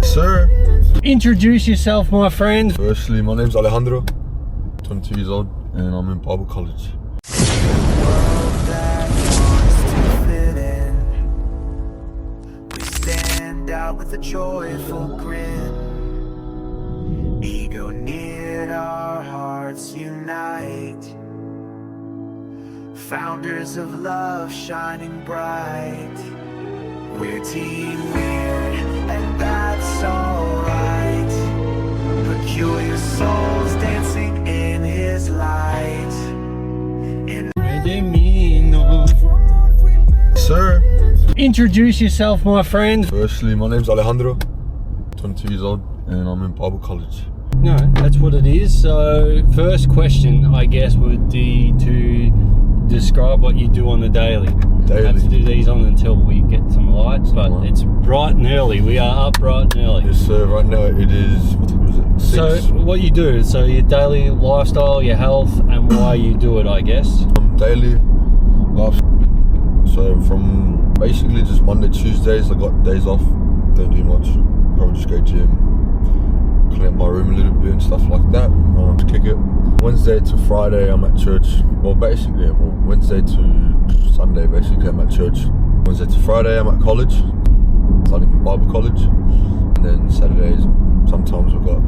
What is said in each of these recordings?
Sir, introduce yourself, my friend. firstly, my name's Alejandro, 22 years old, and I'm in Bible college. We stand out with a joyful grin. Ego knit, our hearts unite. Founders of love shining bright. We're Team Weird, and that's alright. Peculiar souls dancing in his light. Sir, Introduce yourself, my friend. firstly, my name's Alejandro, 22 years old, and I'm in Bible college. No, that's what it is. So, first question, I guess, would be to describe what you do on the daily. Daily. I have to do these on until we get some lights, but Right. it's bright and early. We are up bright and early. Yes, sir. Right now it is, what time is it? 6. So, what you do, so your daily lifestyle, your health, and why you do it, I guess. Daily life. So from basically just Monday, Tuesdays, I got days off. Don't do much. Probably just go gym, clean up my room a little bit and stuff like that. Just kick it. Wednesday to Friday, I'm at church. Wednesday to Sunday, basically, I'm at church. Wednesday to Friday, I'm at college, studying in Bible college. And then Saturdays, sometimes we've got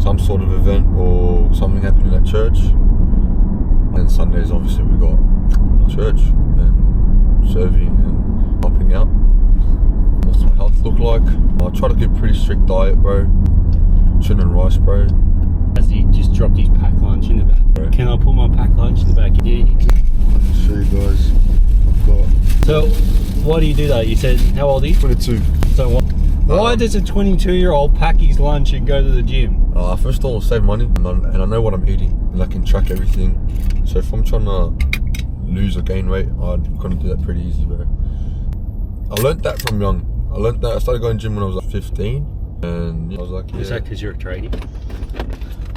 some sort of event or something happening at church. And then Sundays, obviously, we got church and serving and helping out. What's my health look like? I try to keep a pretty strict diet, bro. Tuna and rice, bro. As he just dropped his packed lunch in the back. Right. Can I put my packed lunch in the back? Yeah, you can. I'll show you guys. I've got So, why do you do that? You said, how old are you? 22. So, why does a 22-year-old pack his lunch and go to the gym? First of all, save money, and I know what I'm eating, and I can track everything. So if I'm trying to lose or gain weight, I'm gonna do that pretty easy, bro. I learned that from young. I started going gym when I was like 15, and I was like, yeah. Is that because you're a tradie?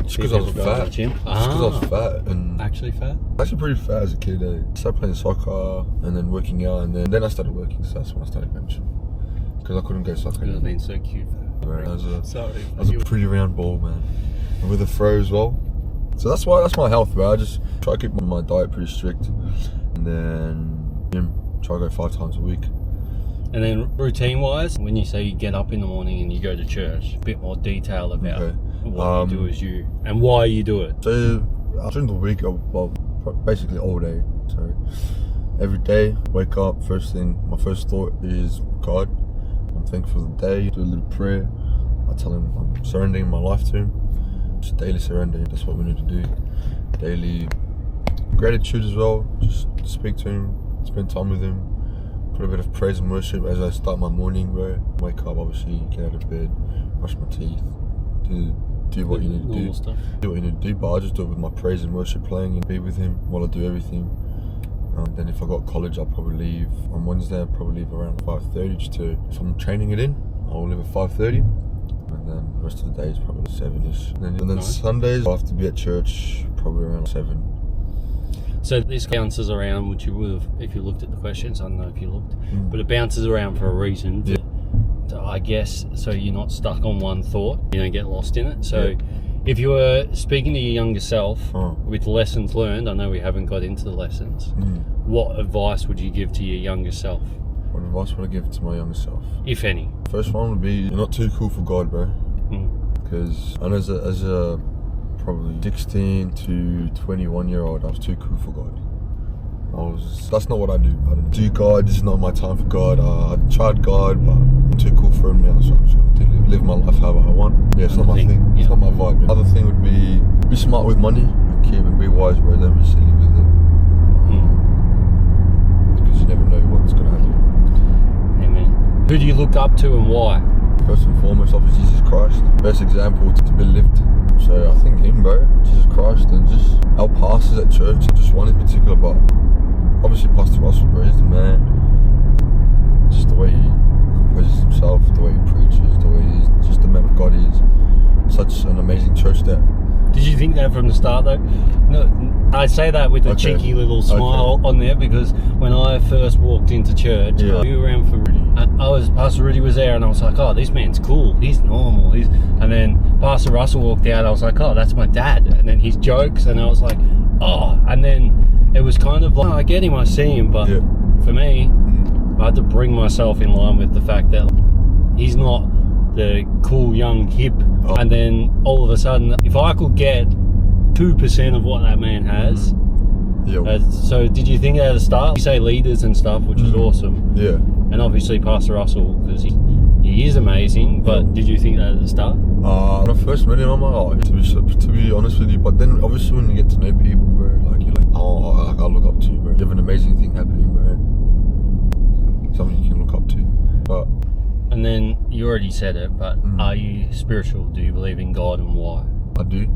Just because I was People go to the fat. gym? Just because I was fat, and Actually fat? actually pretty fat as a kid. I started playing soccer, and then working out, and then I started working. So that's when I started going gym. Because I couldn't go soccer. You've been so cute. Right, I Sorry. was a pretty round ball, man, and with a throw as well. So that's my health, bro. I just try to keep my diet pretty strict, and then gym. Try to go 5 times a week. And then routine-wise, when you say you get up in the morning and you go to church, a bit more detail about what you do as you and why you do it. So during the week, well, basically all day. So every day, wake up. First thing, my first thought is God. I'm thankful for the day. Do a little prayer. I tell Him I'm surrendering my life to Him. Just daily surrender. That's what we need to do. Daily gratitude as well. Just speak to Him, spend time with Him. Put a bit of praise and worship as I start my morning, bro. Wake up, obviously, get out of bed, brush my teeth, do what you need to do. Stuff. Do what you need to do, but I just do it with my praise and worship playing and be with Him while I do everything. Then if I got college, I'll probably leave on Wednesday. I'll probably leave around 5:30 just to, if I'm training it in, I'll leave at 5:30. And then the rest of the day is probably 7ish. And then Nice. Sundays, I have to be at church probably around 7. So this bounces around, which you would have, if you looked at the questions, I don't know if you looked, but it bounces around for a reason. Yeah. I guess, so you're not stuck on one thought, you don't get lost in it. So if you were speaking to your younger self with lessons learned, I know we haven't got into the lessons, what advice would you give to your younger self? What advice would I give to my younger self? If any. First one would be, you're not too cool for God, bro. Because I know as a probably 16 to 21-year-old, I was too cool for God. That's not what I do. I don't do God. This is not my time for God. I tried God, but I'm too cool for Him now, so I'm just going to live my life however I want. Yeah, it's not my thing. It's not my vibe. The other thing would be smart with money and be wise, bro. Don't be silly with it. Because you never know what's going to happen. Amen. Who do you look up to and why? First and foremost, obviously Jesus Christ. Best example to be lived. So I think Him, bro, Jesus Christ, and just our pastors at church, just one in particular, but obviously Pastor Russell, bro, he's the man. Just the way he composes himself, the way he preaches, the way he's just the man of God he is. Such an amazing church there. Did you think that from the start though? No, I say that with a cheeky little smile on there because when I first walked into church, you were around for I was Pastor Rudy was there, and I was like, oh, this man's cool. He's normal. And then Pastor Russell walked out. I was like, oh, that's my dad. And then his jokes, and I was like, oh. And then it was kind of like, I get him, I see him, but for me, I had to bring myself in line with the fact that he's not the cool, young, hip. And then all of a sudden, if I could get 2% of what that man has. So did you think at the start? You say leaders and stuff, which is awesome. Yeah. And obviously Pastor Russell, because he is amazing. But did you think that at the start? When I first met him, I'm like, oh, to be honest with you. But then obviously when you get to know people, bro, like you're like, oh, I look up to you, bro. You have an amazing thing happening, bro. Something you can look up to. But. And then you already said it, but are you spiritual? Do you believe in God, and why? I do.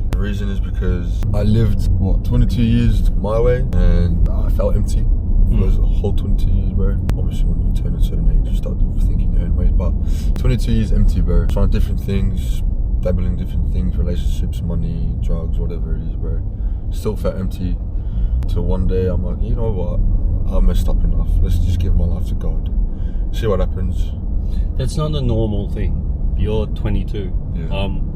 The reason is because I lived, 22 years my way, and I felt empty for those whole 22 years, bro. Obviously, when you turn a certain age, you start thinking your own ways, but 22 years empty, bro. Trying different things, dabbling different things, relationships, money, drugs, whatever it is, bro. Still felt empty, till one day I'm like, you know what, I messed up enough. Let's just give my life to God. See what happens. That's not a normal thing. You're 22. I'm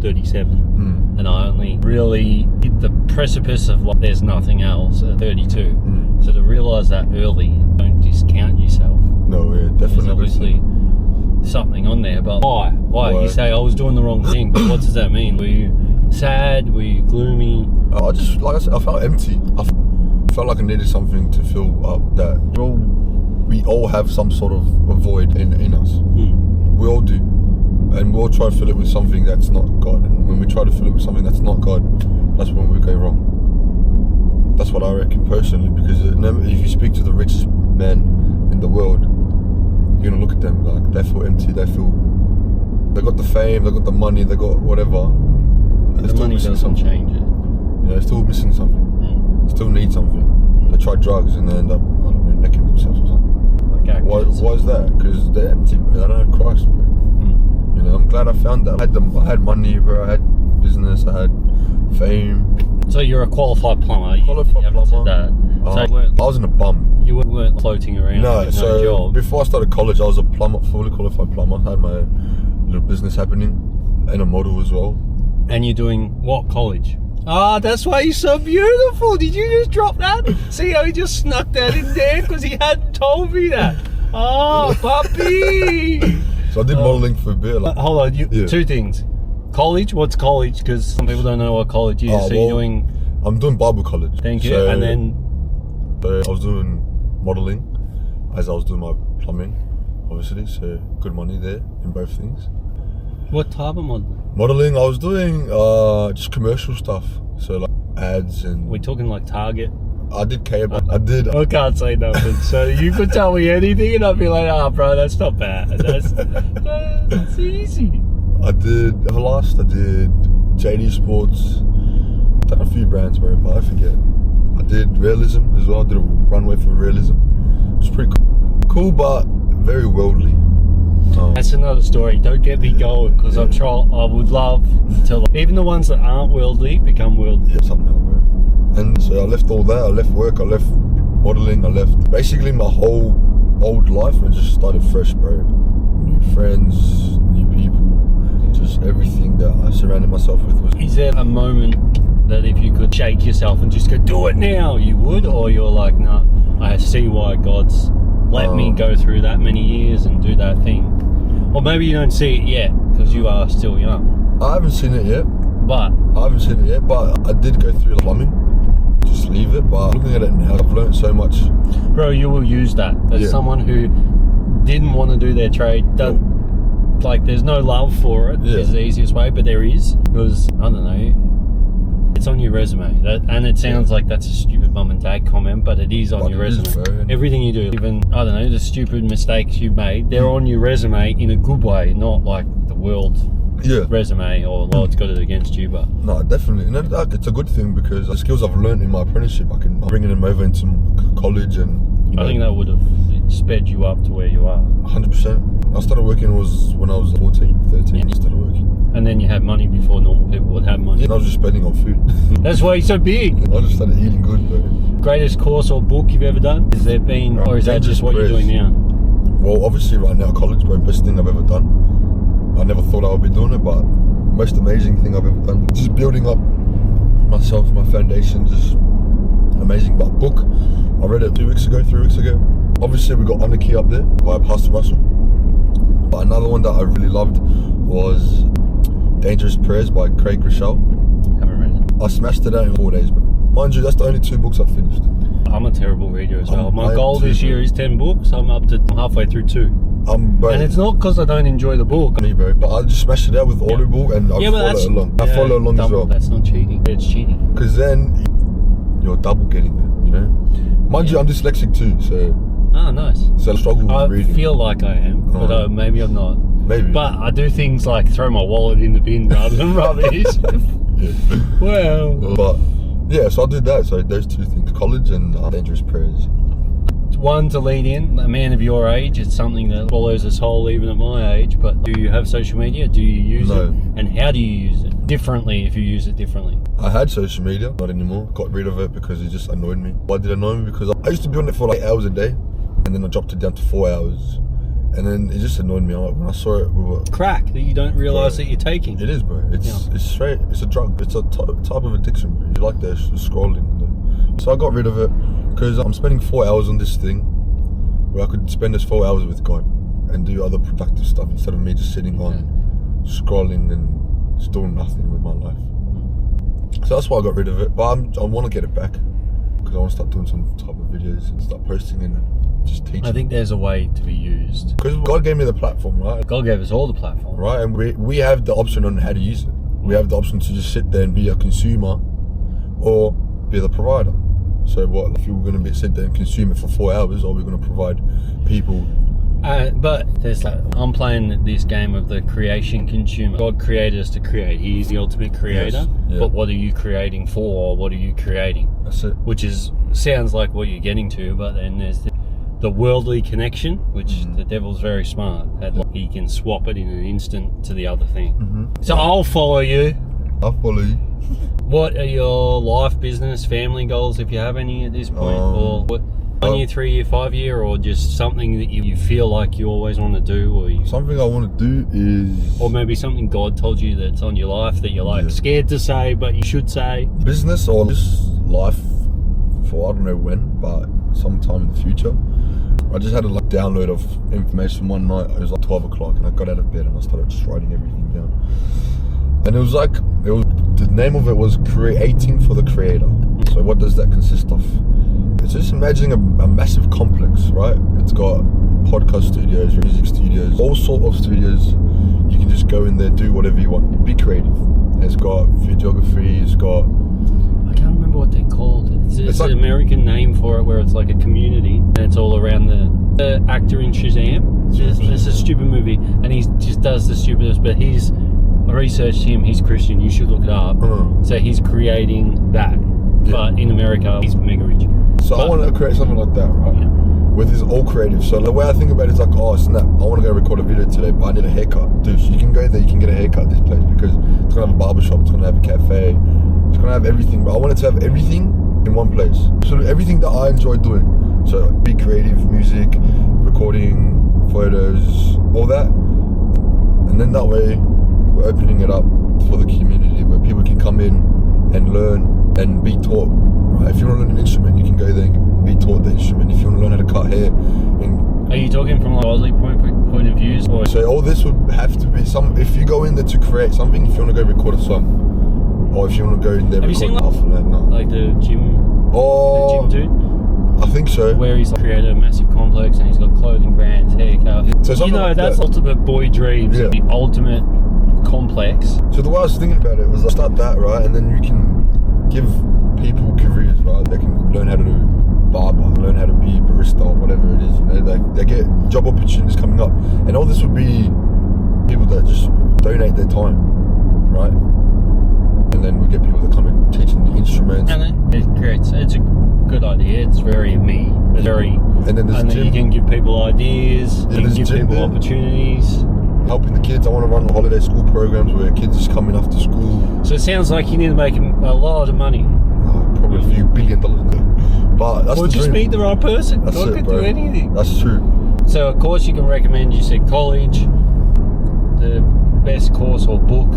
37, and I only really hit the precipice of like there's nothing else at 32. So to realise that early, don't discount yourself. No, definitely. There's obviously something on there, but why? You say I was doing the wrong thing, but what does that mean? Were you sad? Were you gloomy? I just, like I said, I felt empty. I felt like I needed something to fill up that. We all have some sort of a void in us. We all do. And we'll try to fill it with something that's not God. And when we try to fill it with something that's not God, that's when we go wrong. That's what I reckon personally, because if you speak to the richest men in the world, you're gonna look at them like they feel empty, they got the fame, they got the money, they got whatever. The money doesn't change it. Yeah, they're still missing something. Still need something. They try drugs and they end up, I don't know, necking themselves or something. Why is that? Because they're empty, bro. They don't have Christ, bro. You know, I'm glad I found that. I had money, bro. I had business. I had fame. So you're a qualified plumber. Qualified plumber. Said that. I wasn't a bum. You weren't floating around. No, with no job. Before I started college, I was a plumber, fully qualified plumber. I had my little business happening, and a model as well. And you're doing what college? That's why you're so beautiful. Did you just drop that? See how he just snuck that in there because he hadn't told me that. Oh, puppy. So I did modelling for a bit. Hold on, two things. College? What's college? Because some people don't know what college is. I'm doing Bible college. Thank you. And then? I was doing modelling as I was doing my plumbing, obviously. So good money there in both things. What type of modelling? Modelling, I was doing just commercial stuff. So like ads and... We're talking like Target? I did cable. I can't say nothing. So you could tell me anything and I'd be like, bro, that's not bad. That's easy. I did Everlast, I did JD Sports. I've done a few brands, bro, but I forget. I did Realism as well. I did a runway for Realism. It was pretty cool, but very worldly. That's another story. Don't get me going, because I'm sure I would love to, even the ones that aren't worldly become worldly. Yeah, something like that. And so I left all that. I left work. I left modelling. I left basically my whole old life and just started fresh, bro. New friends, new people, just everything that I surrounded myself with was. Is there a moment that if you could shake yourself and just go, do it now, you would? Or you're like, no, I see why God's let me go through that many years and do that thing. Or maybe you don't see it yet because you are still young. I haven't seen it yet. But I did go through plumbing. Just leave it. But looking at it now, I've learned so much. Bro, you will use that. As someone who didn't want to do their trade, like there's no love for it. Is the easiest way, but there is. Because, I don't know, it's on your resume. And it sounds like that's a stupid mum and dad comment, but it is on your resume. Everything you do, even, I don't know, the stupid mistakes you've made, they're on your resume in a good way, not like the world resume or Lord's got it against you. But no, definitely. And it's a good thing because the skills I've learned in my apprenticeship, I can bring them over into college and, I think that would have sped you up to where you are. 100%. I started working when I was 14, 13, I started working. And then you had money before normal people would have money. Yeah, I was just spending on food. That's why you're so big. I just started eating good, bro. Greatest course or book you've ever done? Has there been, or is that just what you're doing now? Well, obviously right now, college, bro, best thing I've ever done. I never thought I would be doing it, but most amazing thing I've ever done. Just building up myself, my foundation, just amazing. But book, I read it 3 weeks ago. Obviously we got On the Key up there by Pastor Russell. But another one that I really loved was Dangerous Prayers by Craig Rochelle. Haven't read it. I smashed it out in 4 days, bro. Mind you, that's the only 2 books I've finished. I'm a terrible reader as well. My goal this year is 10 books. I'm halfway through 2. Bro, and it's not because I don't enjoy the book. Me, bro, but I just smashed it out with Audible and I follow along. I follow along as well. That's not cheating. It's cheating. Because then you're double getting it, you know? Mind you, I'm dyslexic too, so... Oh, nice. So I struggle with reading. I feel like I am, but maybe I'm not. Maybe. But I do things like throw my wallet in the bin rather than rubbish. Well. But, yeah, so I did that. So those 2 things, college and Dangerous Prayers. One, to lead in, a man of your age, it's something that follows us whole even at my age, but do you have social media? Do you use it? And how do you use it? Differently, if you use it differently. I had social media, not anymore. Got rid of it because it just annoyed me. Why did it annoy me? Because I used to be on it for like 8 hours a day, and then I dropped it down to 4 hours. And then it just annoyed me. When I saw it, we were... Crack that you don't realise that you're taking. It is, bro. It's straight. It's a drug. It's a type of addiction, bro. You like that scrolling. So I got rid of it because I'm spending 4 hours on this thing where I could spend those 4 hours with God and do other productive stuff instead of me just sitting on scrolling and just doing nothing with my life. So that's why I got rid of it. But I want to get it back because I want to start doing some type of videos and start posting and just teaching. I think there's a way to be used. Because God gave me the platform, right? God gave us all the platform. Right, and we have the option on how to use it. We have the option to just sit there and be a consumer or be the provider. So what, if you're going to sit there and consume it for 4 hours, or we're going to provide people? But there's I'm playing this game of the creation consumer. God created us to create. He's the ultimate creator. Yes, yeah. But what are you creating for, or what are you creating? That's it. Which sounds like what you're getting to, but then there's the worldly connection, which the devil's very smart. He can swap it in an instant to the other thing. So I'll follow you. I'll follow you. What are your life, business, family goals, if you have any at this point? Or what, 1 year, 3 year, 5 year, or just something that you feel like you always want to do? Or something I want to do is... Or maybe something God told you that's on your life that you're like scared to say, but you should say. Business or just life for I don't know when, but sometime in the future. I just had a download of information one night. It was like 12 o'clock and I got out of bed and I started just writing everything down. And it was the name of it was Creating for the Creator. So what does that consist of? It's just imagining a massive complex, right? It's got podcast studios, music studios, all sort of studios. You can just go in there, do whatever you want, be creative. It's got videography, it's got... I can't remember what they're called. It's like an American name for it, where it's like a community and it's all around the actor in Shazam. It's a stupid movie and he just does the stupidest, but I researched him, he's Christian, you should look it up. So he's creating that, but in America he's mega rich. So I want to create something like that, right? Yeah. With his all creative. So the way I think about it is like, oh snap, I want to go record a video today, but I need a haircut. Dude, so you can go there, you can get a haircut at this place because it's going to have a barbershop, it's going to have a cafe, it's going to have everything. But I wanted to have everything in one place. So everything that I enjoy doing. So be creative, music, recording, photos, all that. And then that way, we're opening it up for the community where people can come in and learn and be taught. Right? If you want to learn an instrument, you can go there and be taught the instrument. If you want to learn how to cut hair, are you talking from a godly point of view? So all this would have to be if you go in there to create something. If you want to go record a song, or if you want to go in there, have you seen like the gym? Oh, the gym dude. I think so. Where he's created a massive complex and he's got clothing brands, haircut. So that's ultimate boy dreams. The ultimate complex. So the way I was thinking about it was like start that, right, and then you can give people careers, right? They can learn how to do barber, learn how to be barista, or whatever it is. You know, they get job opportunities coming up, and all this would be people that just donate their time, right? And then we get people that come in teaching the instruments. And it's a good idea. It's very me. It's very. And then you can give people ideas. You can give people opportunities. Helping the kids. I want to run holiday school programs where kids just coming after school. So it sounds like you need to make a lot of money. Probably a few $1 billion. But that's or just meet the right person. That's God it, could bro. do anything. That's true. So a course you can recommend, you said college, the best course or book.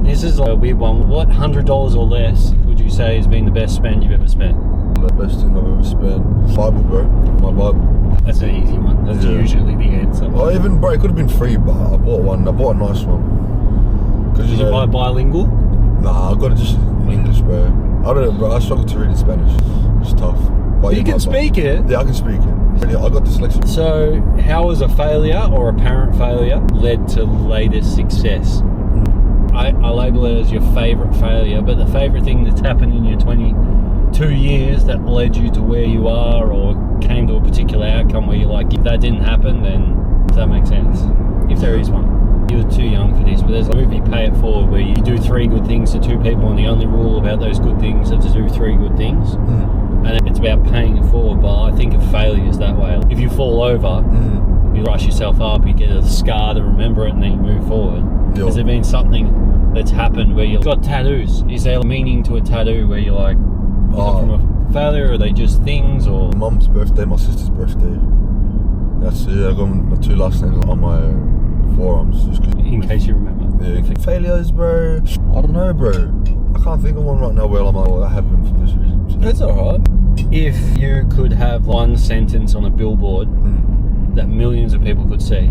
This is like a weird one. What $100 or less would you say has been the best spend you've ever spent? The best thing I've ever spent. Bible, bro. My Bible. That's an easy one. That's usually the answer. Well, even, bro, it could have been free, but I bought one. I bought a nice one. Did you buy bilingual? Nah, I got it just in English, bro. I don't know, bro. I struggle to read in Spanish. It's tough. But You can speak it. Yeah, I can speak it. I got dyslexia. So, how has a failure or apparent failure led to later success? I label it as your favourite failure, but the favourite thing that's happened in your 22 years that led you to where you are or came to a particular outcome where you're like, if that didn't happen, then does that make sense? If there is one. You're too young for this, but there's a movie, Pay It Forward, where you do 3 good things to 2 people, and the only rule about those good things is to do 3 good things. And it's about paying it forward, but I think of failures that way. If you fall over, you rush yourself up, you get a scar to remember it, and then you move forward. Has there been something that's happened where you've got tattoos? Is there a meaning to a tattoo where you're like, is it from a failure, or are they just things, or? My mum's birthday, my sister's birthday. That's it. I got my 2 last names on my forearms. In case you remember. Yeah. Failures, bro. I don't know, bro. I can't think of one right now where I'm like, well, that happened for this reason. That's alright. If you could have one sentence on a billboard that millions of people could see,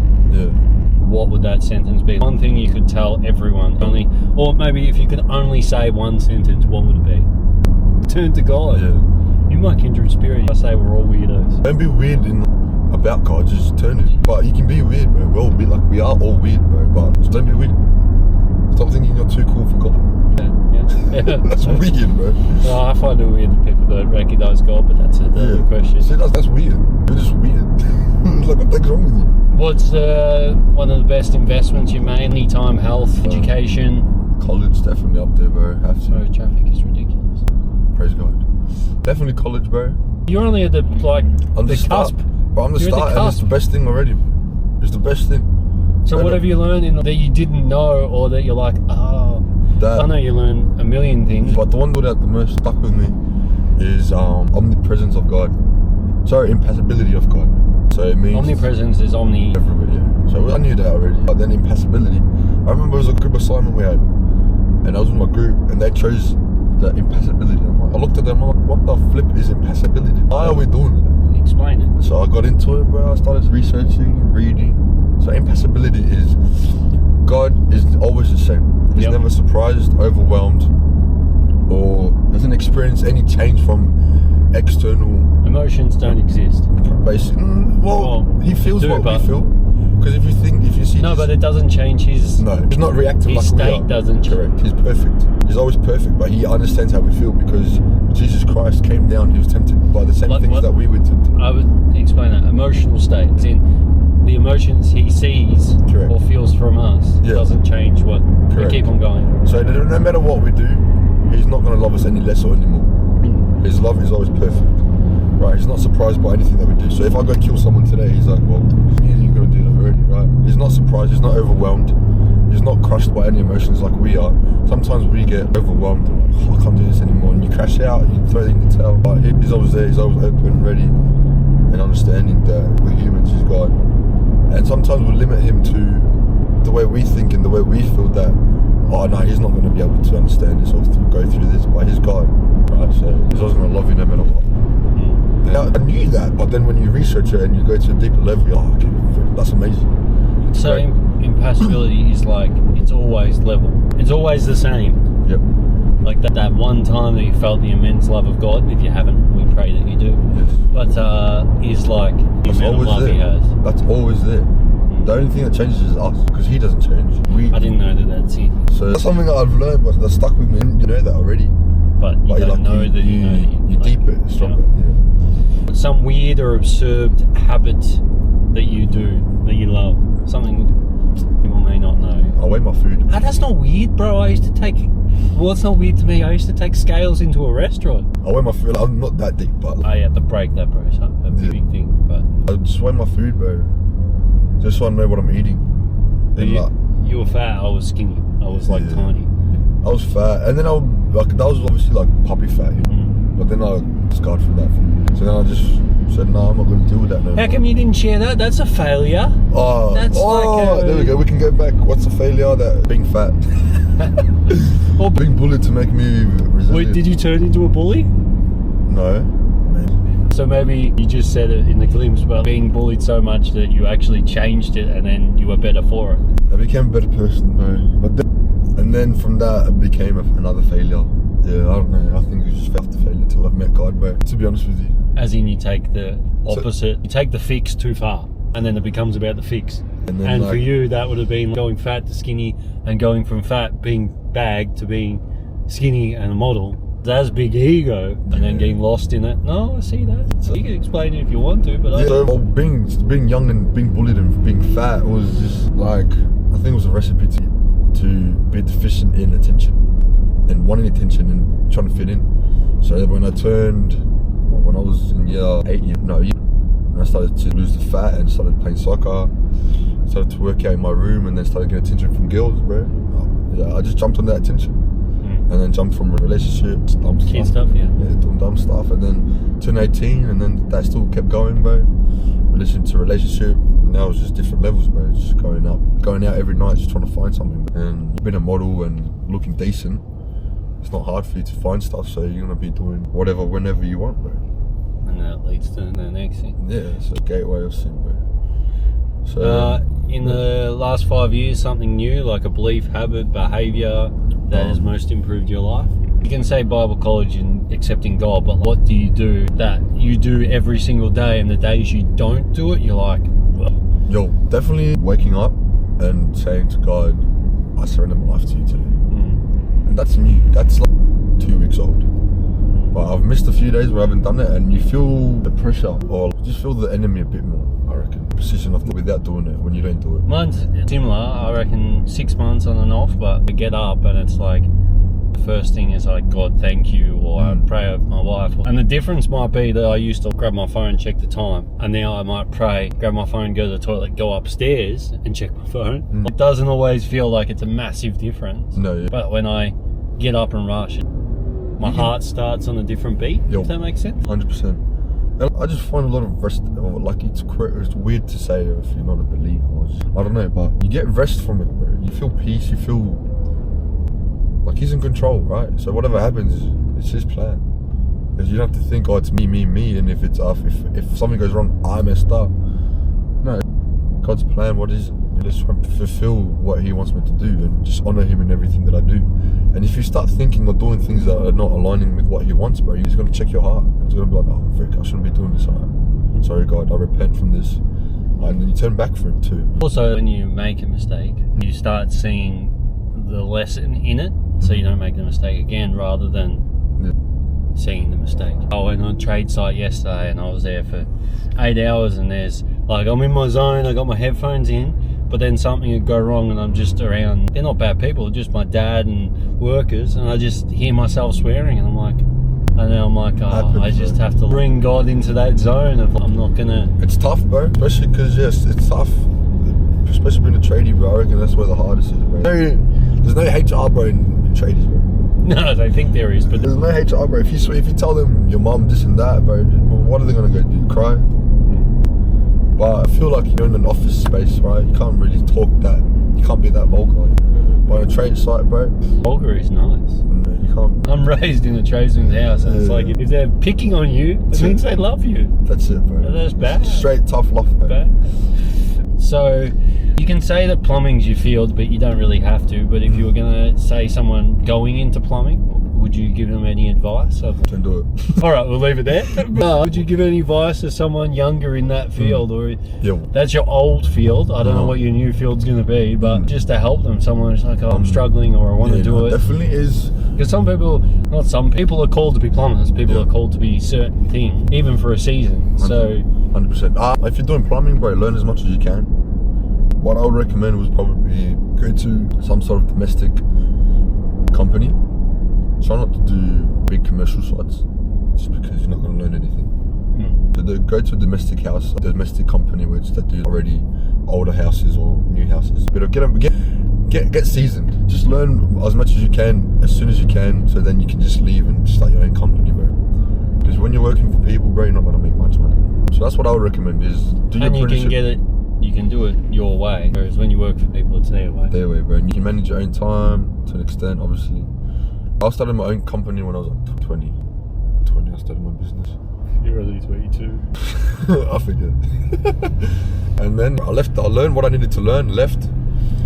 what would that sentence be? One thing you could tell everyone, or maybe if you could only say one sentence, what would it be? Turn to God. In my kindred spirit, I say we're all weirdos. Don't be weird about God, just turn it. But you can be weird, bro. We're all weird, like we are all weird, bro. But just don't be weird. Stop thinking you're too cool for God. That's weird, bro. No, I find it weird that people don't recognise God, but that's another question. See, that's weird. You're just weird. Like, what the heck's wrong with you? What's one of the best investments you made? Anytime, health, education? College, definitely up there, bro. Have to. Bro, traffic is ridiculous. Praise God. Definitely college, bro. You're only at the, on the cusp. But I'm the start, and it's the best thing already. It's the best thing. So what have you learned that you didn't know, or that you're like, I know you learn a million things. But the one that the most stuck with me is omnipresence of God. Sorry, impassibility of God. So it means omnipresence is everywhere, yeah. So I knew that already. But then impassibility. I remember it was a group assignment we had, and I was with my group, and they chose the impassibility. I looked at them, I'm like, what the flip is impassibility? Why are we doing it? Explain it. So I got into it, bro. I started researching, reading. So impassibility is God is always the same. He's never surprised, overwhelmed, or doesn't experience any change from external emotions. Don't exist. Basically, he feels what we feel. Because if you see, but it doesn't change his. No, he's not reactive like we are. His state doesn't change. Correct. He's perfect. He's always perfect, but he understands how we feel because Jesus Christ came down. He was tempted by the same things that we were tempted. I would explain that emotional state, as in the emotions he sees or feels from us doesn't change what we keep on going. So no matter what we do, he's not going to love us any less or any more. His love is always perfect. Right, he's not surprised by anything that we do. So if I go kill someone today, he's like, well, you're going to do that already, right? He's not surprised, he's not overwhelmed, he's not crushed by any emotions like we are. Sometimes we get overwhelmed, I can't do this anymore, and you crash out, you throw it in the towel. But he's always there, he's always open, ready, and understanding that we're humans, he's God. And sometimes we limit him to the way we think and the way we feel that, oh no, he's not going to be able to understand this or go through this, but he's God, right? So he's always going to love you no matter what. Now, I knew that, but then when you research it and you go to a deeper level, you're like, okay, that's amazing. So impassibility is like, it's always level. It's always the same. Yep. Like that one time that you felt the immense love of God, if you haven't, we pray that you do. Yes. But is like the amount of love he has. That's always there. The only thing that changes is us, because he doesn't change. I didn't know that's it. So that's something that I've learned, but that's stuck with me. You know that already. But you don't know that you know that you deep it, stronger. Some weird or absurd habit that you do, that you love. Something people may not know. I weigh my food. That's not weird, bro. I used to take... Well, it's not weird to me. I used to take scales into a restaurant. I weigh my food. I'm not that deep, but... I have to break that, bro. It's a big thing, but... I just weigh my food, bro. Just so I know what I'm eating. You were fat, I was skinny. I was like tiny. I was fat, and then that was obviously like puppy fat, you know? But then I scarred from that. So then I just Said, no, I'm not going to deal with that no more. How come you didn't share that? That's a failure. There we go. We can go back. What's a failure? That being fat. Or being bullied to make me resilient. Wait, did you turn into a bully? No. Maybe. So maybe you just said it in the glimpse, but being bullied so much that you actually changed it and then you were better for it. I became a better person, bro. And then from that, it became another failure. Yeah, I don't know. I think it's just felt the failure till I've met God, bro. To be honest with you. As in, you take the opposite. You take the fix too far, and then it becomes about the fix. And for you, that would have been going fat to skinny, and going from fat, being bagged, to being skinny and a model. That's big ego, and then getting lost in it. No, I see that. So you can explain it if you want to, but so being young and being bullied and being fat was just like, I think it was a recipe to be deficient in attention and wanting attention and trying to fit in. So when I was in year 8, and I started to lose the fat and started playing soccer, started to work out in my room, and then started getting attention from girls, bro. I just jumped on that attention, and then jumped from relationships, dumb stuff, doing dumb stuff, and then turned 18, and then that still kept going, bro. Relationship to relationship, now it's just different levels, bro. Just going out every night, just trying to find something. And being a model and looking decent, it's not hard for you to find stuff, so you're gonna be doing whatever, whenever you want, bro. And that leads to the next thing. Yeah, it's a gateway of sin, bro. So in the last 5 years, something new, like a belief, habit, behaviour that has most improved your life? You can say Bible college and accepting God, but what do you do that you do every single day, and the days you don't do it, you're like, ugh. Yo, definitely waking up and saying to God, I surrender my life to you today. And that's new. That's like 2 weeks old. But I've missed a few days where I haven't done it, and you feel the pressure, or just feel the enemy a bit more, I reckon. Position of without doing it when you don't do it. Mine's similar. I reckon 6 months on and off, but I get up and it's like, the first thing is like, God, thank you, or I pray over my wife. And the difference might be that I used to grab my phone, check the time, and now I might pray, grab my phone, go to the toilet, go upstairs and check my phone. It doesn't always feel like it's a massive difference. No. But when I get up and rush, my heart starts on a different beat. Does that make sense? 100%. And I just find a lot of rest, like it's weird to say if you're not a believer, I don't know, but you get rest from it, bro. You feel peace, you feel like he's in control, right? So whatever happens, it's his plan. Because you don't have to think, oh, it's me, and if it's if something goes wrong, I messed up. No, God's plan, what is it? You just want to fulfill what he wants me to do and just honour him in everything that I do. And if you start thinking or doing things that are not aligning with what he wants, bro, he's going to check your heart. He's going to be like, oh, Vic, I shouldn't be doing this. Sorry, God, I repent from this. And then you turn back for him too. Also, when you make a mistake, you start seeing the lesson in it, so you don't make the mistake again, rather than seeing the mistake. I went on a trade site yesterday and I was there for 8 hours, and there's like, I'm in my zone, I got my headphones in, but then something would go wrong and I'm just around, they're not bad people, just my dad and workers, and I just hear myself swearing, and I'm like, oh, I just have to bring God into that zone of, I'm not gonna... It's tough, bro, especially because, yes, it's tough, especially being a tradie, bro. I reckon that's where the hardest is, bro. There's no HR, bro, in tradies, bro. No, they think there is, but... There's no HR, bro. If you tell them your mum this and that, bro, what are they gonna go do? Cry? But I feel like you're in an office space, right? You can't really talk that, you can't be that vulgar. But on a trade site, bro, vulgar is nice. No, you can't. I'm raised in a tradesman's house, and it's like, if they're picking on you, it means they love you. That's it, bro. That's bad. Straight tough love, bro. Bad. So you can say that plumbing's your field, but you don't really have to. But if you were gonna say someone going into plumbing, would you give them any advice? Don't do it. All right, we'll leave it there. Would you give any advice to someone younger in that field, or that's your old field? I don't know what your new field's going to be, but just to help them, someone who's like, oh, I'm struggling, or I want to do it. Definitely is. Because not some people are called to be plumbers. People are called to be certain things, even for a season. 100%. So 100%. If you're doing plumbing, bro, learn as much as you can. What I would recommend was probably go to some sort of domestic company. Try not to do big commercial sites, just because you're not going to learn anything. Go to a domestic house, a domestic company which that do already older houses or new houses. But get seasoned. Just learn as much as you can, as soon as you can, so then you can just leave and start your own company, bro. Because when you're working for people, bro, you're not going to make much money. So that's what I would recommend is do your And you can apprenticeship get it, you can do it your way. Whereas when you work for people, it's their way. their way, bro. And you can manage your own time to an extent, obviously. I started my own company when I was like 20. I started my business. You're only 22. I forget. And then I left. I learned what I needed to learn. Left.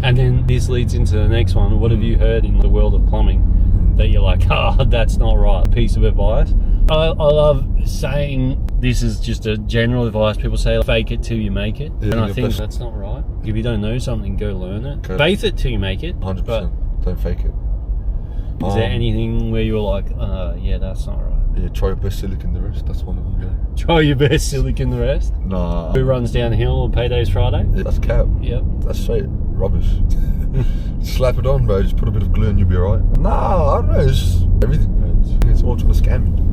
And then this leads into the next one. What have you heard in the world of plumbing that you're like, that's not right? Piece of advice. I love saying this is just a general advice. People say fake it till you make it. Yeah, and I think best. that's not right. If you don't know something, go learn it. Okay. Faith it till you make it. 100%. But Don't fake it. is there anything where you're like, yeah, that's not right? Yeah, try your best, silicon the rest. That's one of them. Yeah. Try your best, silicon the rest. Nah. Who runs downhill on payday's Friday? Yeah, that's cap. Yep. That's straight rubbish. Slap it on, bro. Just put a bit of glue and you'll be alright. Nah, I don't know. It's just everything, bro. It's all trying to scam you.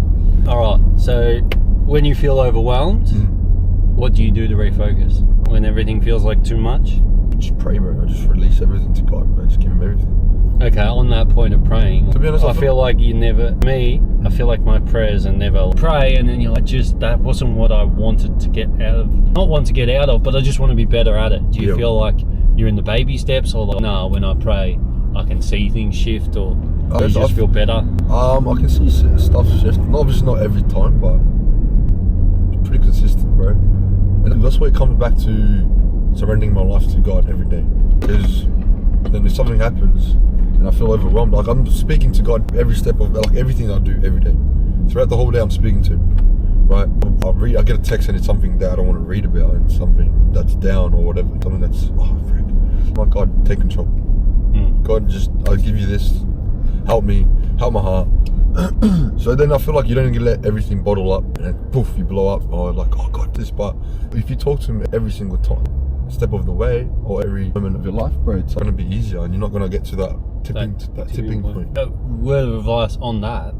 Alright, so when you feel overwhelmed, what do you do to refocus? When everything feels like too much? Just pray, bro. Just release everything to God, bro. Just give him everything. Okay, on that point of praying, To be honest, I feel like I feel like my prayers are never pray and then you're like, just that wasn't what I wanted to get out of. Not want to get out of, but I just want to be better at it. Do you Yeah. feel like you're in the baby steps or like, nah, when I pray, I can see things shift or you just feel better? I can see stuff shift. Obviously not every time, but it's pretty consistent, bro. And that's why it comes back to surrendering my life to God every day. Because then if something happens and I feel overwhelmed, like I'm speaking to God every step of like everything I do every day. Throughout the whole day I'm speaking to him, right? I get a text and it's something that I don't want to read about and something that's down or whatever, something that's, oh frick. My God, take control. God, just, I'll give you this, help me, help my heart. So then I feel like you don't let everything bottle up and poof, you blow up, or like, oh God, this, but if you talk to him every single time, step of the way, or every moment of your life, bro, it's gonna be easier and you're not gonna get to that tipping point. A word of advice on that,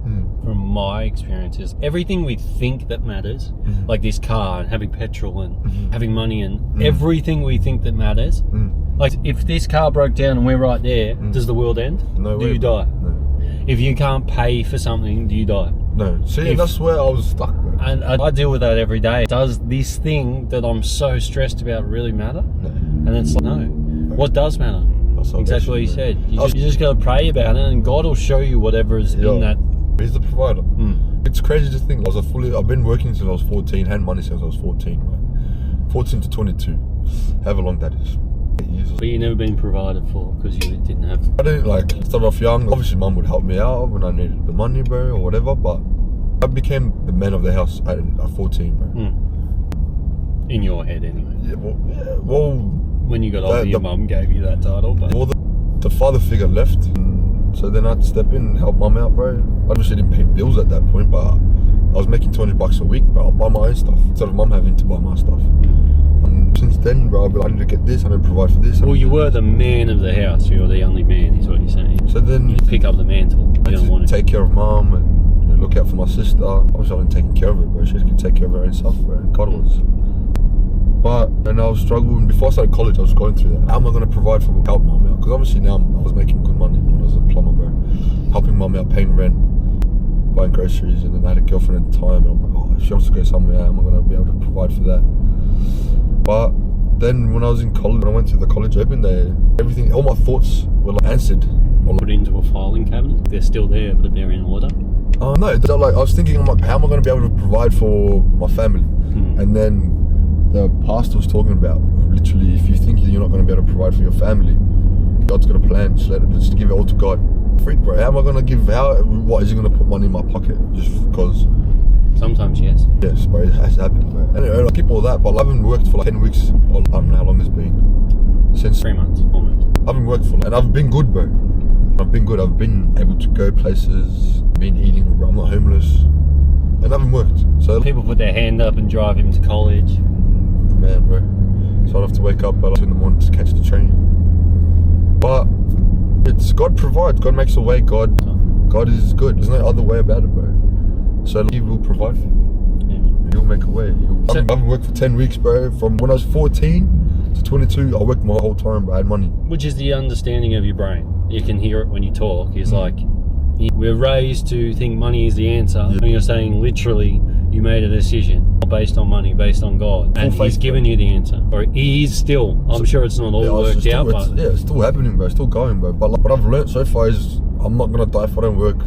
from my experiences, everything we think that matters, like this car and having petrol and having money and everything we think that matters, like if this car broke down and we're right there, does the world end? No Do way, you bro. die? No. If you can't pay for something, do you die? No. See, that's where I was stuck, bro. And I deal with that every day. Does this thing that I'm so stressed about really matter? No. And it's like, no. What does matter? That's Exactly what you said. You I'll- just got to pray about it and God will show you whatever is in that. He's the provider. It's crazy to think. I've been working since I was 14, had money since I was 14, right? 14 to 22, however long that is. 8 years. But you've never been provided for because you didn't have. I didn't start off young. Obviously, mum would help me out when I needed the money, bro, or whatever. But I became the man of the house at 14, bro. In your head, anyway. Yeah, well, When you got older, your mum gave you that title, but well, the father figure left, so then I'd step in and help mum out, bro. I obviously didn't pay bills at that point, but I was making $200 a week, bro. I'll buy my own stuff instead of mum having to buy my stuff. And since then, bro, I've been like, I need to get this, I need to provide for this. well, you were the man of the house. You were the only man, is what you're saying. So then You pick up the mantle. You don't want to to. take care of mum and look out for my sister. Obviously, I wasn't taking care of her, bro. She can take care of her own stuff, bro, and cuddles. But and I was struggling before I started college. I was going through that. How am I going to provide for help mum out? Because obviously now I was making good money when I was a plumber, bro, helping mum out, paying rent, buying groceries, and then I had a girlfriend at the time. And I'm like, oh, if she wants to go somewhere, how am I going to be able to provide for that? But then when I was in college, when I went to the college open day, everything, all my thoughts were like answered. Put into a filing cabinet. They're still there, but they're in order. Oh no! They're like I was thinking, I'm like, how am I going to be able to provide for my family? And then the pastor was talking about literally, if you think you're not going to be able to provide for your family, God's got a plan. Just give it all to God. Freak, bro. How am I going to give? What is he going to put money in my pocket just because? Sometimes, yes. Yes, bro. It has happened, bro. Anyway, I keep all that, but I haven't worked for like 10 weeks. I don't know how long it's been. Since 3 months, almost. I haven't worked for, and I've been good, bro. I've been good. I've been able to go places, been eating. I'm not homeless, and I haven't worked. So People put their hand up and drive him to college. man, bro. So I'd have to wake up at 2 in the morning to catch the train. But it's God provides. God makes a way. God is good. There's no other way about it, bro. So He will provide for you. He'll make a way. I haven't worked for 10 weeks, bro. From when I was 14 to 22, I worked my whole time, bro. I had money. Which is the understanding of your brain. You can hear it when you talk. It's like, we're raised to think money is the answer. And you're saying literally, you made a decision based on money, based on God, and He's given you the answer, or He is still. I'm sure it's not all worked out, but it's still happening, bro. It's still going, bro. But like, what I've learned so far is I'm not gonna die if I don't work.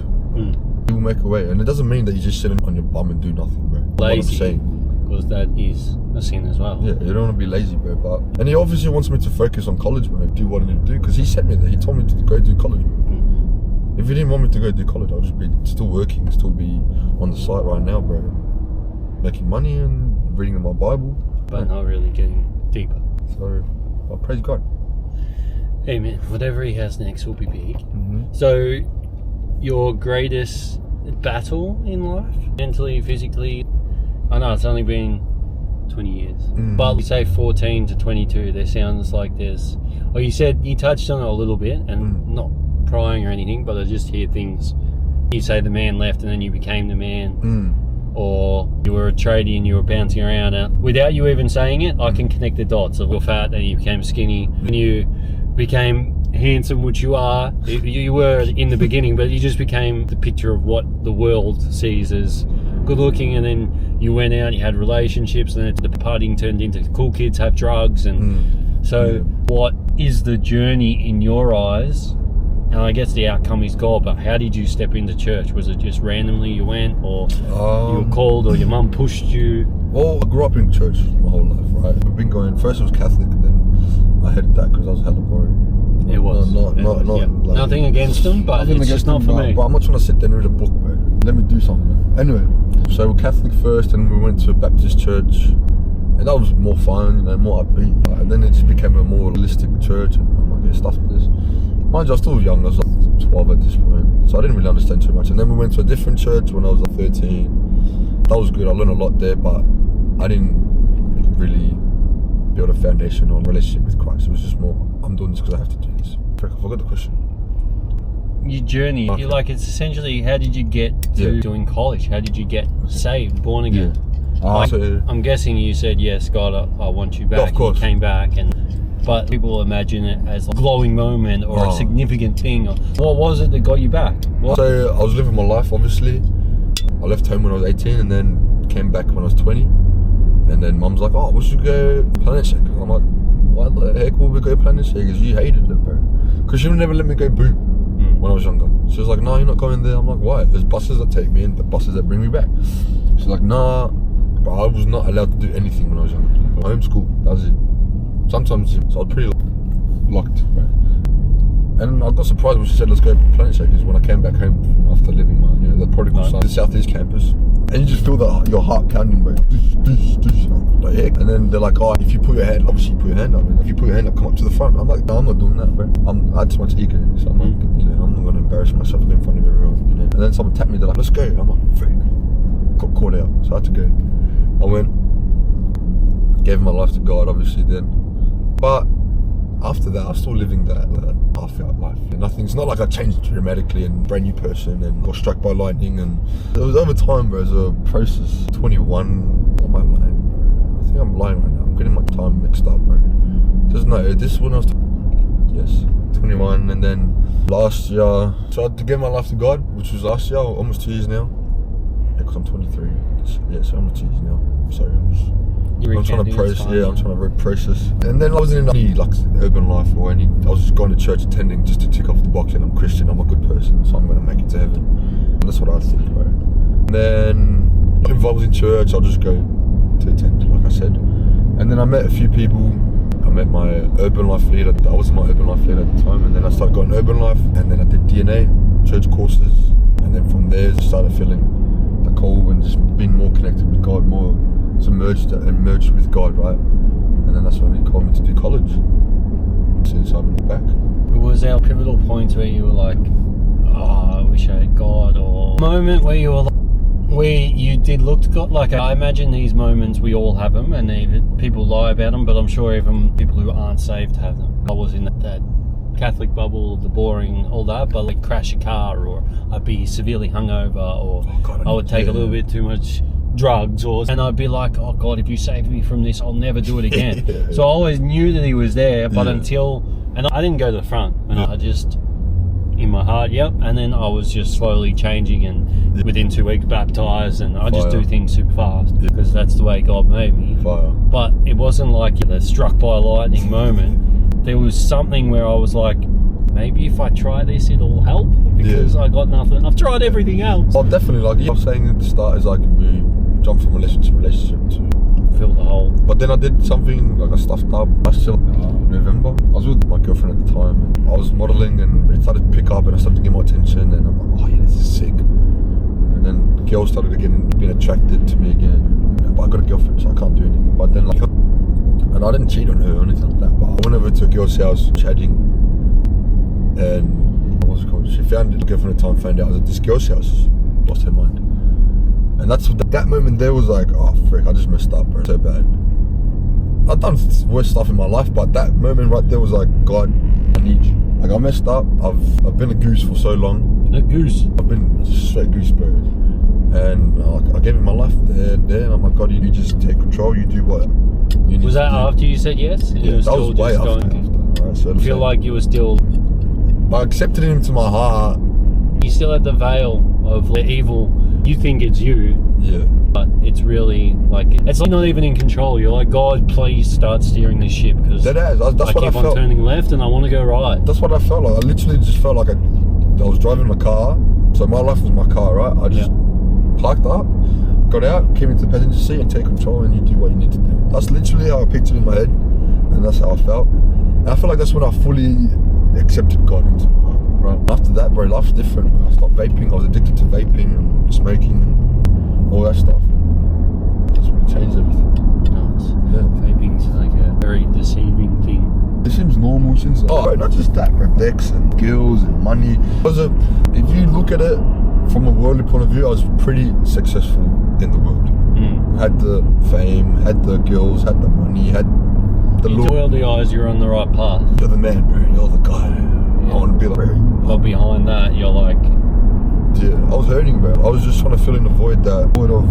He will make a way, and it doesn't mean that you just sit on your bum and do nothing, bro. Lazy, because that is a sin as well. Yeah, you don't want to be lazy, bro. But and He obviously wants me to focus on college, bro. Do what I need to do, because He sent me there. He told me to go do college, bro. If He didn't want me to go do college, I'll just be still working, still be on the site right now, bro. Making money and reading my Bible, but not really getting deeper. So, I praise God. Amen. Whatever He has next will be big. So, your greatest battle in life, mentally, physically? I know it's only been 20 years, but you say 14 to 22. There sounds like there's. Well, you said you touched on it a little bit, and not prying or anything, but I just hear things. You say the man left, and then you became the man. Or you were a tradie and you were bouncing around. Without you even saying it, I can connect the dots of you're fat and you became skinny and you became handsome, which you are. You were in the beginning, but you just became the picture of what the world sees as good looking, and then you went out, you had relationships, and then the partying turned into cool kids have drugs. And so what is the journey in your eyes? And I guess the outcome is God, but how did you step into church? Was it just randomly you went, or you were called, or your mum pushed you? Well, I grew up in church my whole life, right? I've been going, first it was Catholic, then I hated that because I was hella boring. It was. Not like, nothing against them, but it's just not for me. But I'm not trying to sit there and read a book, bro. Let me do something. Anyway, so we're Catholic first, and we went to a Baptist church. And that was more fun, more upbeat. And then it just became a more holistic church, and I'm like, yeah, stuff like this. Mind you, I was still young, I was like 12 at this point, so I didn't really understand too much. And then we went to a different church when I was like 13. That was good, I learned a lot there, but I didn't really build a foundation or relationship with Christ. It was just more, I'm doing this because I have to do this. I forgot the question. Your journey, Okay. It's essentially, how did you get to doing college? How did you get saved, born again? So, I'm guessing you said, yes, God, I want you back. of course. You came back, but people imagine it as a glowing moment or a significant thing. What was it that got you back? So I was living my life, obviously. I left home when I was 18 and then came back when I was 20. And then mum's like, we should go Planet Shake. I'm like, why the heck would we go Planet Shake? Because you hated it, bro. Because she would never let me go boom when I was younger. She was like, no, you're not going there. I'm like, why? There's buses that take me and the buses that bring me back. She's like, nah. But I was not allowed to do anything when I was younger. Homeschool, that was it. Sometimes, so I was pretty locked, right? And I got surprised when she said, let's go Planet Shakers when I came back home from after living my, the prodigal son, the Southeast campus. And you just feel your heart counting, bro. Like, heck. And then they're like, if you put your hand, obviously you put your hand up. And if you put your hand up, come up to the front. I'm like, no, I'm not doing that, bro. I had too much ego. So I'm like, I'm not going to embarrass myself in front of everyone, And then someone tapped me, they're like, let's go. I'm like, freak. Got caught out, so I had to go. I went, gave my life to God, obviously then. But after that, I was still living that half-out life. It's not like I changed dramatically and brand new person and got struck by lightning. And it was over time, bro. It was a process. 21, what am I lying, bro? I think I'm lying right now. I'm getting my time mixed up, bro. This is when I was, 21, and then last year, so I had to give my life to God, which was last year, almost 2 years now. Yeah, because I'm 23. So almost 2 years now. Sorry, I'm trying to process. I'm trying to process. And then I wasn't in any urban life or any. I was just going to church, attending just to tick off the box. And I'm Christian. I'm a good person, so I'm going to make it to heaven. And that's what I think, bro. And then if I was in church, I'll just go to attend, like I said. And then I met a few people. I met my urban life leader. I wasn't my urban life leader at the time. And then I started going urban life. And then I did DNA, church courses. And then from there, I started feeling the call and just being more connected with God, more submerged and merged with God, right? And then that's when He called me to do college. Since I've looked back. Was there pivotal points where you were like, I wish I had God, or a moment where you were like, where you did look to God? Like, I imagine these moments, we all have them, and even people lie about them, but I'm sure even people who aren't saved have them. I was in that Catholic bubble, the boring, all that, but like crash a car, or I'd be severely hungover, or I would take a little bit too much drugs, and I'd be like, oh God, if you save me from this, I'll never do it again. So I always knew that He was there, but until, and I didn't go to the front, and I just, in my heart, yep. And then I was just slowly changing, and within 2 weeks baptized, and I just do things super fast because that's the way God made me. Fire. But it wasn't like the struck by lightning moment. There was something where I was like, maybe if I try this, it'll help, because I got nothing. I've tried everything else. Oh, definitely. Like I was saying at the start, is like we jump from relationship to relationship to fill the hole. But then I did something like I stuffed up last year, November. I was with my girlfriend at the time. And I was modelling, and it started to pick up, and I started to get my attention, and I'm like, oh yeah, this is sick. And then girls started again being attracted to me again. But I got a girlfriend, so I can't do anything. But then like, and I didn't cheat on her or anything like that. But I went over to a girl's house chatting, and what's it called? She found it. The girlfriend at the time found out I was at this girl's house. Lost her mind. And that's that moment there was like, oh frick, I just messed up, bro, so bad. I've done worse stuff in my life, but that moment right there was like, God, I need you. Like I messed up. I've been a goose for so long. A goose. I've been just straight goose, bro. And I gave him my life there, and I'm like, God, you just take control. You do what you need. Was that to do. after you said yes? Yeah, that was way after. Right, so I feel like you were still. I accepted him into my heart. You still had the veil of the evil. You think it's you. Yeah. But it's really like, it's like not even in control. You're like, God, please start steering this ship, because that's what I keep on felt. turning left and I want to go right. That's what I felt like. I literally just felt like I was driving my car. So my life was my car, right? I just parked up, got out, came into the passenger seat, and take control, and you do what you need to do. That's literally how I pictured it in my head, and that's how I felt. And I feel like that's when I fully accepted God into my heart, right? After that, bro, life's different. I stopped vaping. I was addicted to vaping and smoking and all that stuff. That's when it changed everything. Nice. Yeah. Vaping's like a very deceiving thing. It seems normal since. Oh, bro, not just that, bro. Decks and girls and money. If you look at it from a worldly point of view, I was pretty successful in the world. Had the fame, had the girls, had the money, had the look. In worldly eyes, you're on the right path. You're the man, bro. You're the guy. I want to be like, bro. But behind that, you're like... Yeah, I was hurting, bro. I was just trying to fill in the void of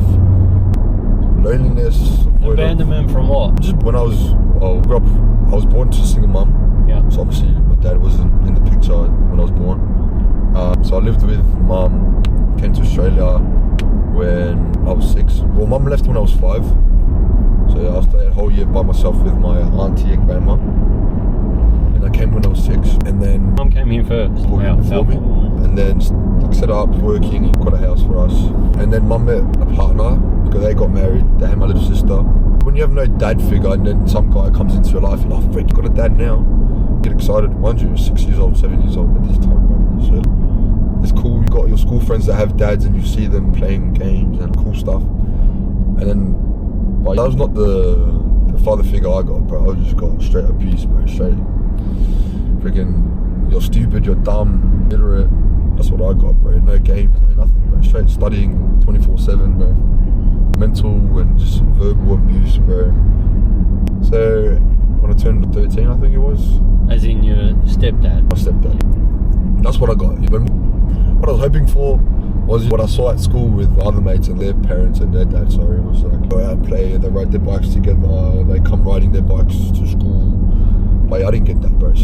loneliness. Abandonment from what? Just when I grew up, I was born to a single mum. Yeah. So obviously my dad wasn't in the picture when I was born. So I lived with mum, came to Australia when I was 6. Well, mum left when I was 5. So yeah, I stayed a whole year by myself with my auntie and grandma. And I came when I was 6. And then Mum came here first. before me. And then set up, working, got a house for us. And then mum met a partner, because they got married. They had my little sister. When you have no dad figure, and then some guy comes into your life, you're like, oh, freak, you got a dad now. Get excited. Mind you, 6 years old, 7 years old at this time, bro. So it's cool. You got your school friends that have dads, and you see them playing games and cool stuff. And then, but that was not the father figure I got, bro. I just got straight abuse, bro. Straight freaking, you're stupid, you're dumb, illiterate. That's what I got, bro. No games, no nothing, bro. Straight studying 24/7, bro. Mental and just verbal abuse, bro. So when I turned 13, I think it was. As in your stepdad? My stepdad. That's what I got. What I was hoping for was what I saw at school with other mates and their parents and their dads. Sorry, it was like go out and play. They ride their bikes together. They come riding their bikes to school. But I didn't get that, bro.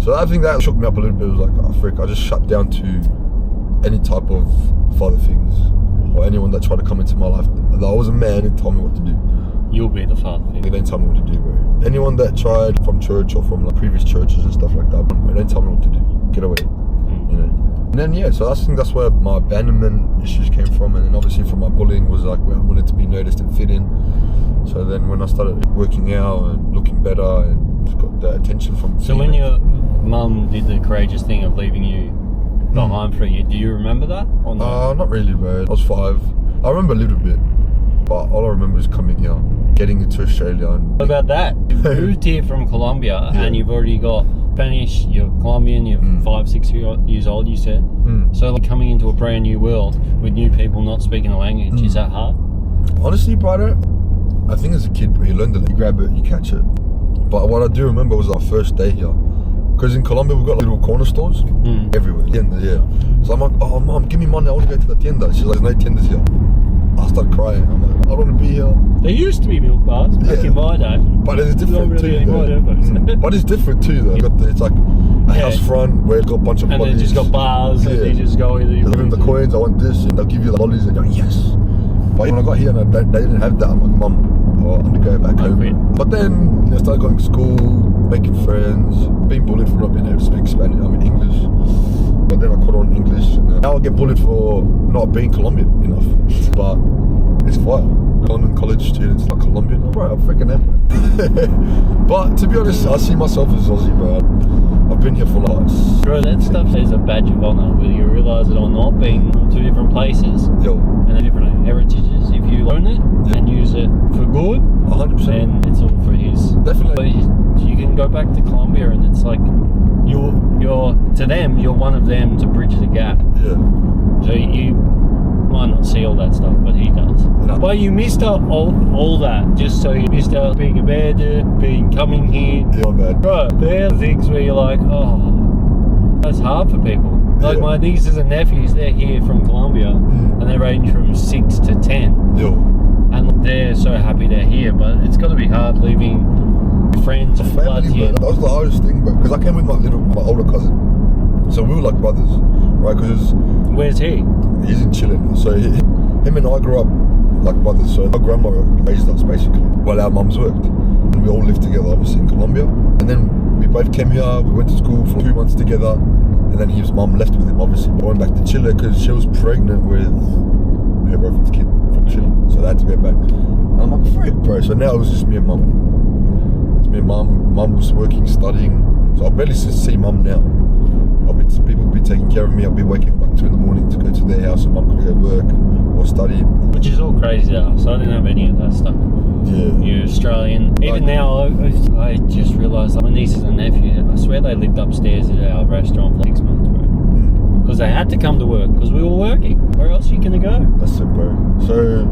So I think that shook me up a little bit. It was like, oh frick, I just shut down to any type of father figures or anyone that tried to come into my life. I was a man and told me what to do. You'll be the father figure. They didn't tell me what to do, bro. Anyone that tried from church or from like previous churches and stuff like that, they didn't tell me what to do. Get away, you know. And then so I think that's where my abandonment issues came from, and then obviously from my bullying was like where I wanted to be noticed and fit in. So then when I started working out and looking better and just got the attention from. So when your mum did the courageous thing of leaving you behind for a year, do you remember that? Or no? Not really, bro. I was 5. I remember a little bit, but all I remember is coming here, getting into Australia. And what about that? You moved here from Colombia and you've already got Spanish, you're Colombian, you're 5, 6 years old, you said. So like coming into a brand new world with new people not speaking the language, is that hard? Honestly, brother, I think as a kid, bro, you learn you grab it, you catch it. But what I do remember was our first day here. Because in Colombia, we've got like little corner stores everywhere. Tiendas, yeah. So I'm like, oh, mom, give me money. I want to go to the tienda. She's like, there's no tiendas here. I started crying. I'm like, I don't want to be here. There used to be milk bars back in my day. But it's different Not really too. anymore, But it's different too, though. It's like house front where it's got a bunch of and lollies. they just got bars, and they just go with it. Give them the coins, I want this, and they'll give you the lollies, and you're like, yes. But when I got here and they didn't have that, I'm like, Mum, I'm going to go back home. But then I started going to school, making friends, being bullied for not being able to speak Spanish, English. But then I caught on English, and now I get bullied for not being Colombian enough. But it's fire. Colombian college students like Colombian, bro, I'm freaking them. But to be honest, I see myself as Aussie, bro. I've been here for like... Bro, that stuff is a badge of honour, whether you realise it or not, being from two different places and different heritages. If you learn it and use it for good, 100%. then it's all for his. Definitely. But you can go back to Colombia and it's like, you're to them, you're one of them to bridge the gap. Yeah. So you might not see all that stuff, but he does. But you missed out all that, just so you missed out being a bad, being coming here. Yeah, I'm bad. Bro, there are things where you're like, oh, that's hard for people. Like my nieces and nephews, they're here from Colombia, and they range from 6 to 10. Yo. And they're so happy they're here, but it's got to be hard leaving friends and blood here. That was the hardest thing, bro, because I came with my older cousin. So we were like brothers, right? Because where's he? He's in Chile. So him and I grew up like brothers. So my grandma raised us basically while our mums worked. And we all lived together, obviously, in Colombia. And then we both came here. We went to school for 2 months together. And then his mum left with him, obviously. We went back to Chile because she was pregnant with her brother's kid from Chile. So they had to go back. And I'm like, frick, bro. So now it was just me and mum. It's me and mum. Mum was working, studying. So I barely see mum now. People will be taking care of me. I'll be waking up 2 in the morning to go to their house, and mum could go work or study. Which is all crazy though, so I didn't have any of that stuff. Yeah. You're Australian. Even now, I just realised my nieces and nephews, I swear they lived upstairs at our restaurant for 6 months, bro. Because they had to come to work, because we were working. Where else are you going to go? That's it, bro. So...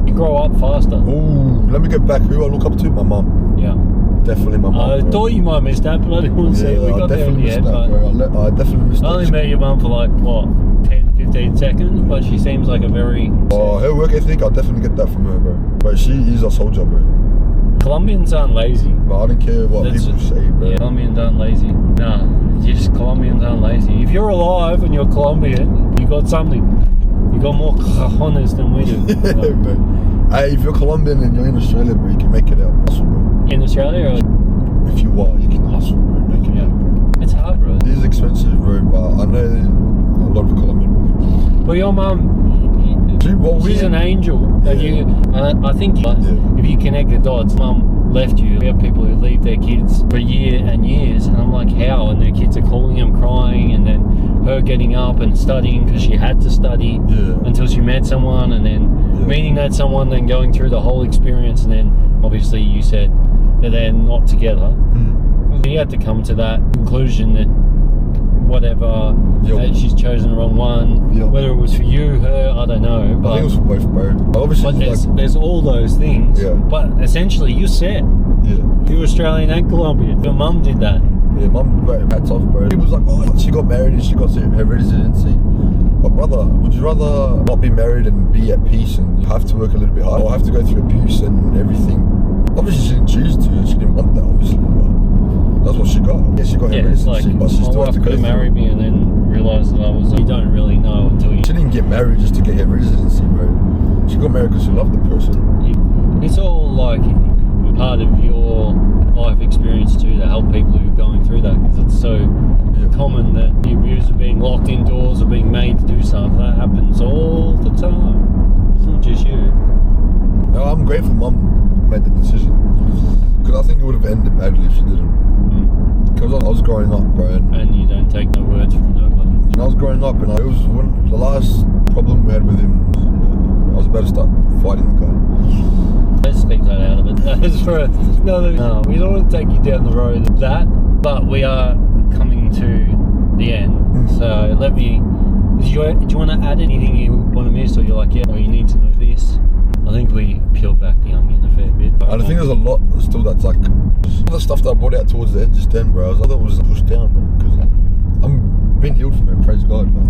you grow up faster. Ooh, let me get back. Who I look up to? My mum. Yeah. Definitely my mum. I thought you might miss that, but I didn't want to say we got there in the end. I definitely missed that. I only met your mum for like, what, 10, 15 seconds, but she seems like a very... oh, her work ethic, I'll definitely get that from her, bro. But she is a soldier, bro. Colombians aren't lazy. But I don't care what people say, bro. Yeah, Colombians aren't lazy. Nah, just Colombians aren't lazy. If you're alive and you're Colombian, you got something. You got more cojones than we do. Yeah, bro. Hey, if you're Colombian and you're in Australia, bro, you can make it out. Hustle, bro. In Australia? Or... if you are, you can hustle, bro. Make it out, bro. It's hard, bro. It is expensive, bro, but I know a lot of Colombian people. Well, your mum, she's an angel. I think if you connect the dots, mum left you. We have people who leave their kids for years and years, and I'm like, how? And their kids are calling them, crying, and then her getting up and studying because she had to study until she met someone, and then meeting that someone, then going through the whole experience, and then obviously you said that they're not together. You had to come to that conclusion that whatever, that she's chosen the wrong one, whether it was for you, her, I don't know. But I think it was for both, bro. Obviously, there's all those things, but essentially you're set. You're Australian and Colombian. Your mum did that. Yeah, mum, bro, hats off, bro. People was like, oh, she got married and she got her residency. But brother, would you rather not be married and be at peace and have to work a little bit hard, or have to go through abuse and everything? Obviously she didn't choose to, she didn't want that, obviously, but that's what she got. Yeah, she got her residency, but she still had to go through. Marry me and then realised that I was... you don't really know until you... She didn't get married just to get her residency, bro. She got married because she loved the person. It's all like part of your life experience too, to help people who are going through that, because it's so common that the abuse of being locked indoors or being made to do stuff, that happens all the time. It's not just you. No, I'm grateful mum made the decision, because I think it would have ended badly if she didn't. Because I was growing up, bro, and you don't take no words from nobody. I was growing up, and it was the last problem we had with him. I was about to start fighting the guy. Let's speak that out of it. That's for no, we don't want to take you down the road of that, but we are coming to the end. So let me. Do you want to add anything you want to miss, or you're like, yeah, you need to know this? I think we peeled back the onion a fair bit. I think there's a lot still that's like all the stuff that I brought out towards the end just then, bro. I thought it was pushed down, bro, because I'm being healed from it. Praise God, but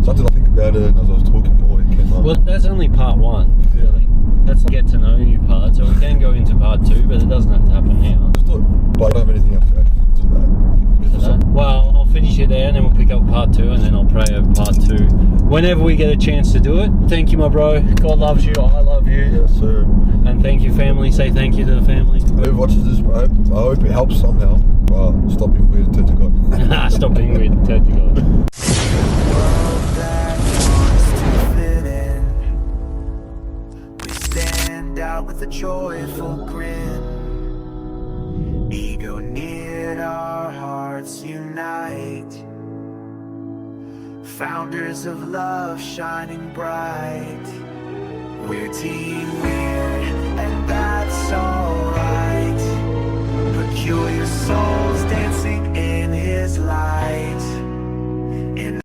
started to think about it, and as I was talking more, it came up. Well, that's only part one, really. That's the get to know you part, so we can go into part two, but it doesn't have to happen now. But I don't have anything else to add to that. Well, I'll finish it there and then we'll pick up part 2 and then I'll pray over part 2 whenever we get a chance to do it. Thank you, my bro. God loves you. I love you. Yes, sir. And thank you, family. Say thank you to the family. Whoever watches this, I hope it helps somehow. Stop being weird and turn to God. Stop being weird and turn to God. World that wants to fit in. We stand out with a joyful grin. Ego knit, our hearts unite. Founders of love shining bright. We're Team Weird.